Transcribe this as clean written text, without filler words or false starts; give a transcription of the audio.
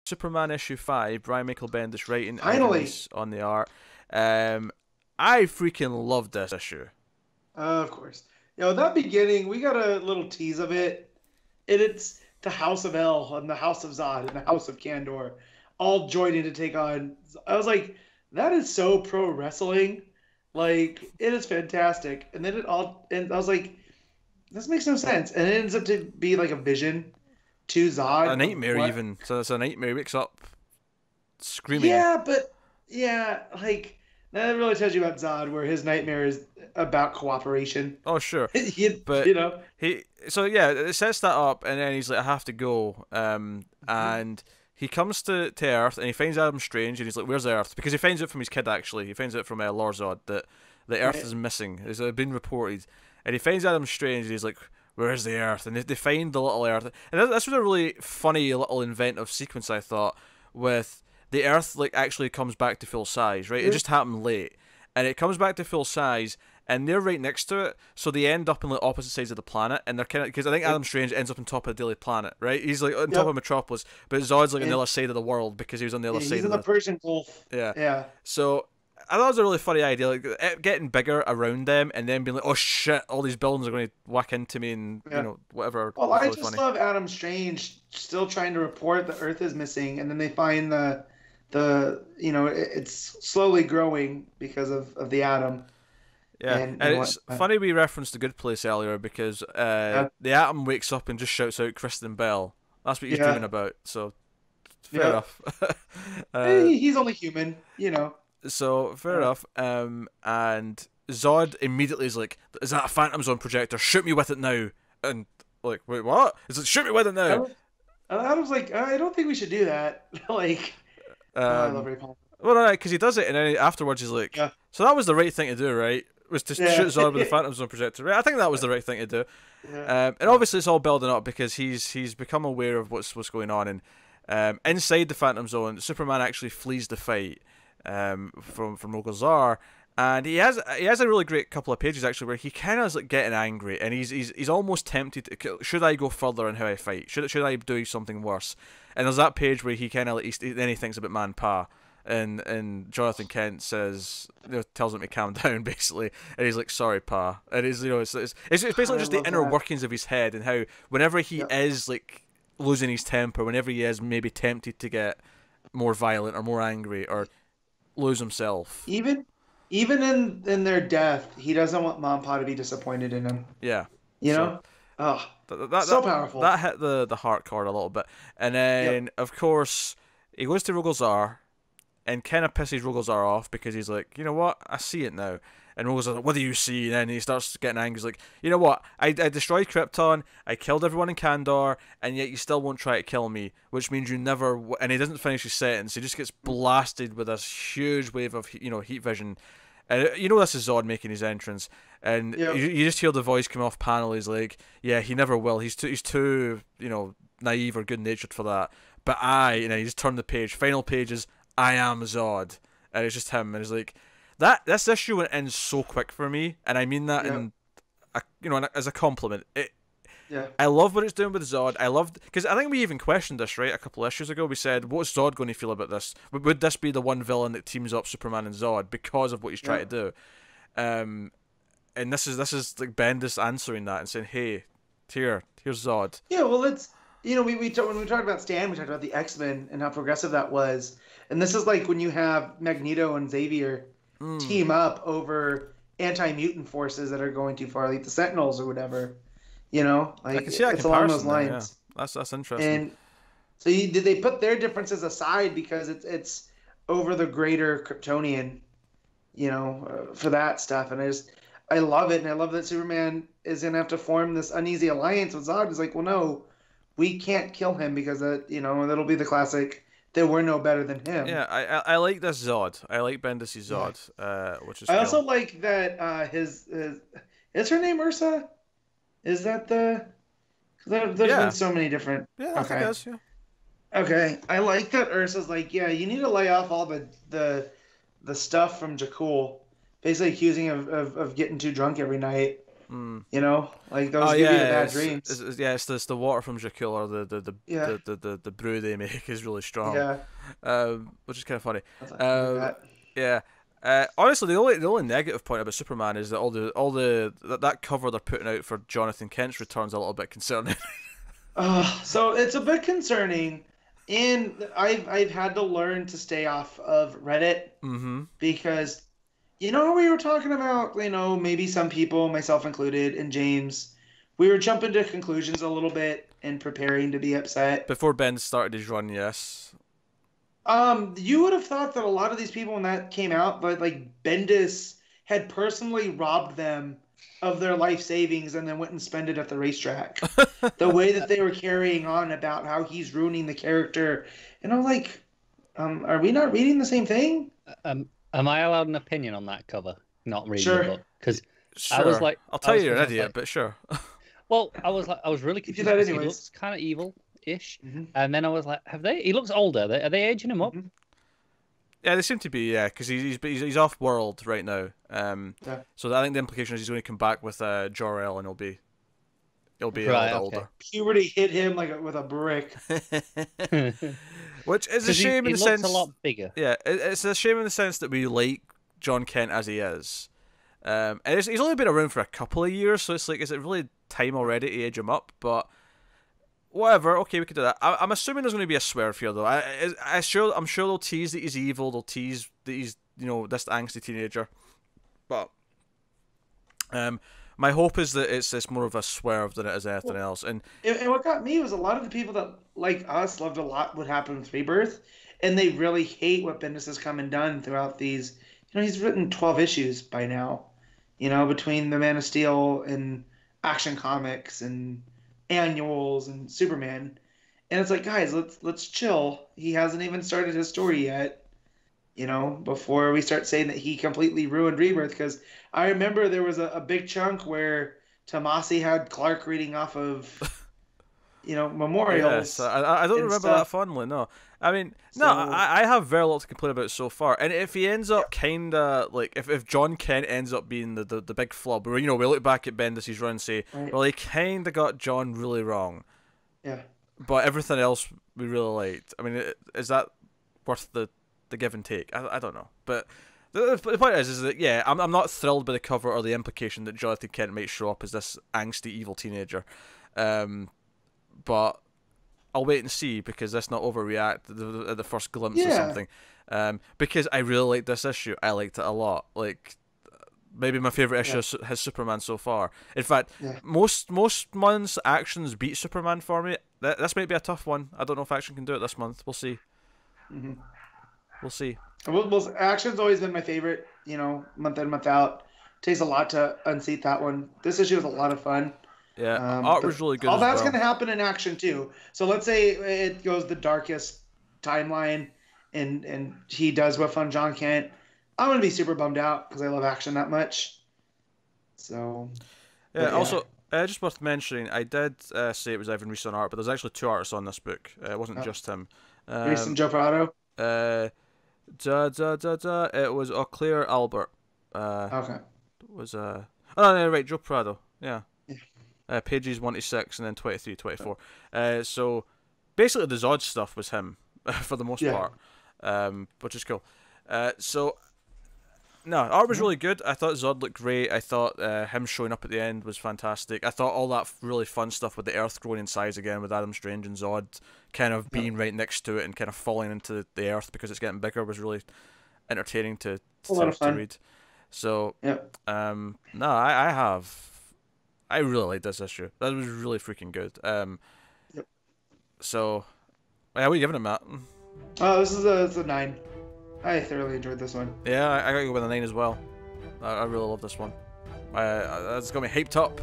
Superman issue 5, Brian Michael Bendis writing, Ivan Finally. Reis on the art. Um, I freaking loved this issue. Of course. That beginning, we got a little tease of it. And it's the House of El and the House of Zod and the House of Kandor all joining to take on. I was like, that is so pro wrestling. Like, it is fantastic. And then and I was like, this makes no sense. And it ends up to be like a vision to Zod. A nightmare, even. So it's a nightmare. He wakes up screaming. Yeah, but like that really tells you about Zod, where his nightmare is about cooperation. Oh, sure. But So yeah, it sets that up, and then he's like, I have to go. And he comes to Earth, and he finds Adam Strange, and he's like, where's Earth? Because he finds it from his kid, actually. He finds it from Lorzod that the Earth is missing. It's been reported. And he finds Adam Strange, and he's like, where's the Earth? And they find the little Earth. And this was a really funny little inventive sequence, I thought, with the Earth like actually comes back to full size, right? It just happened late. And it comes back to full size, and they're right next to it, so they end up on the opposite sides of the planet, and they're kind of, because I think Adam Strange ends up on top of the Daily Planet, right? He's like on top of Metropolis, but Zod's like on the other side of the world because he was on the other side. He's in the Persian Gulf. Yeah. So I thought it was a really funny idea, like it getting bigger around them, and then being like, oh shit, all these buildings are going to whack into me, and whatever. Well, I just love Adam Strange still trying to report the Earth is missing, and then they find it's slowly growing because of the atom. Yeah, and it's funny we referenced The Good Place earlier, because the Atom wakes up and just shouts out Kristen Bell. That's what he's dreaming about, so fair enough. He's only human, So, fair enough. And Zod immediately is like, is that a Phantom Zone projector? Shoot me with it now. And, like, wait, what? It's like, shoot me with it now. I was like, I don't think we should do that. Like, I love Ray Palmer. Well, no, because he does it, and then afterwards he's like, so that was the right thing to do, right? Was to shoot Zod with the Phantom Zone projector, right? I think that was the right thing to do. And obviously it's all building up because he's become aware of what's going on, and inside the Phantom Zone, Superman actually flees the fight from Rogol-Zar, and he has a really great couple of pages actually where he kind of is like getting angry, and he's almost tempted to, should I go further in how I fight? Should I do something worse? And there's that page where he kind of then he thinks about Man-Pa. And Jonathan Kent says, tells him to calm down, basically, and he's like, "Sorry, Pa." And it's basically just the inner workings of his head, and how whenever he is like losing his temper, whenever he is maybe tempted to get more violent or more angry or lose himself, even in their death, he doesn't want Man-Pa to be disappointed in him. Yeah, so so powerful. That hit the heart chord a little bit, and then of course he goes to Rogol-Zar. And kind of pisses Rogol-Zar off because he's like, you know what? I see it now. And Rogol-Zar's like, what do you see? And then he starts getting angry. He's like, you know what? I destroyed Krypton. I killed everyone in Kandor. And yet you still won't try to kill me. Which means you never... And he doesn't finish his sentence. He just gets blasted with this huge wave of, heat vision. And this is Zod making his entrance. And you just hear the voice come off panel. He's like, yeah, he never will. He's too naive or good-natured for that. But and then he just turned the page. Final pages... I am Zod, and it's just him, and it's like this issue ends so quick for me, and I mean that as a compliment. I love what it's doing with Zod. I loved, because I think we even questioned this right a couple of issues ago. We said, what's Zod going to feel about this? Would this be the one villain that teams up Superman and Zod because of what he's trying to do? And this is like Bendis answering that and saying, hey, here's Zod. Yeah, well, it's when we talked about Stan, we talked about the X-Men and how progressive that was. And this is like when you have Magneto and Xavier team up over anti-mutant forces that are going too far, like the Sentinels or whatever. Like I can see that it's along those lines. Yeah. That's interesting. And so did they put their differences aside because it's over the greater Kryptonian, for that stuff. And I love it, and I love that Superman is gonna have to form this uneasy alliance with Zod. He's like, well, no, we can't kill him because that'll be the classic. They were no better than him. Yeah, I like this Zod. I like Bendis' Zod, which is. I also like that is her name Ursa? Is that the? Because there's been so many different. Yeah, I think that's Okay, I like that Ursa's like, yeah, you need to lay off all the stuff from Jakul, basically accusing of getting too drunk every night. You know, like those Oh give you the yeah, bad dreams. yeah, it's the water from Dracula, or Yeah, the brew they make is really strong, yeah, which is kind of funny. I like that. Yeah. Honestly, the only negative point about Superman is that that cover they're putting out for Jonathan Kent's return's a little bit concerning. So it's a bit concerning, and I've had to learn to stay off of Reddit Mm-hmm. because you know we were talking about, you know, maybe some people, myself included, and James, we were jumping to conclusions a little bit and preparing to be upset. Before Ben started his run, yes. You would have thought that a lot of these people when that came out, but like Bendis had personally robbed them of their life savings and then went and spent it at the racetrack. The way that they were carrying on about how he's ruining the character, and I'm like, are we not reading the same thing? Am I allowed an opinion on that cover? Not reading Sure. the book, because Sure. I was like, I'll tell you you're an I was idiot, like, but sure. well, I was really You do confused that 'cause he anyways. looks kind of evil-ish, Mm-hmm. and then I was like, he looks older. Are they aging him up? Mm-hmm. Yeah, they seem to be, yeah, because he's off world right now. Yeah. So I think the implication is he's going to come back with Jor-El, and he'll be a Right, little okay. older. Puberty hit him like with a brick. Which is a 'Cause shame he in the looks sense. a lot bigger. Yeah, it's a shame in the sense that we like John Kent as he is. And he's only been around for a couple of years, so it's like, is it really time already to age him up? But whatever, okay, we could do that. I'm assuming there's going to be a swerve here, though. I'm sure they'll tease that he's evil. They'll tease that he's, you know, this angsty teenager. But my hope is that it's more of a swerve than it is anything else. And And what got me was a lot of the people that, like us, loved a lot what happened with Rebirth, and they really hate what Bendis has come and done throughout these. You know, he's written 12 issues by now, you know, between the Man of Steel and Action Comics and annuals and Superman. And it's like, guys, let's chill. He hasn't even started his story yet, you know, before we start saying that he completely ruined Rebirth. Because I remember there was a big chunk where Tomasi had Clark reading off of, you know, memorials. yes, I don't and remember stuff. that fondly. No, I mean, no, So- I have very little to complain about so far. And if he ends up kind of like, if John Kent ends up being the big flub, where, you know, we look back at Bendis' run and say, Right. well, he kind of got John really wrong, Yeah. but everything else we really liked. I mean, is that worth the give and take? I don't know, but. The point is that, yeah, I'm not thrilled by the cover or the implication that Jonathan Kent might show up as this angsty evil teenager, but I'll wait and see, because let's not overreact at the first glimpse of something. Because I really liked this issue. I liked it a lot. Like, maybe my favorite issue has Superman so far. In fact, most months Actions beat Superman for me. This might be a tough one. I don't know if Action can do it this month. We'll see. Mm-hmm. We'll see. Well, Action's always been my favorite, you know, month in, month out. Takes a lot to unseat that one. This issue was a lot of fun. Yeah, art was really good. All as that's well. going to happen in Action too. So let's say it goes the darkest timeline, and he does whiff on John Kent. I'm going to be super bummed out because I love Action that much. So. Yeah. Also, just worth mentioning, I did say it was Evan Reese on art, but there's actually two artists on this book. It wasn't just him. Reese and Joe Prado. It was Claire Albert. Okay. Was oh no, right, Joe Prado. Yeah. Pages 1 to 6 and then 23, 24. So basically the Zod stuff was him for the most part, which is cool. So no, art was really good. I thought Zod looked great. I thought him showing up at the end was fantastic. I thought all that really fun stuff with the Earth growing in size again, with Adam Strange and Zod kind of being right next to it and kind of falling into the Earth because it's getting bigger, was really entertaining to read. So no, I really liked this issue. That was really freaking good. So yeah, what are you giving it, Matt? Oh, this is a 9. I thoroughly enjoyed this one. Yeah, I got to go with a 9 as well. I really love this one. It's got me hyped up.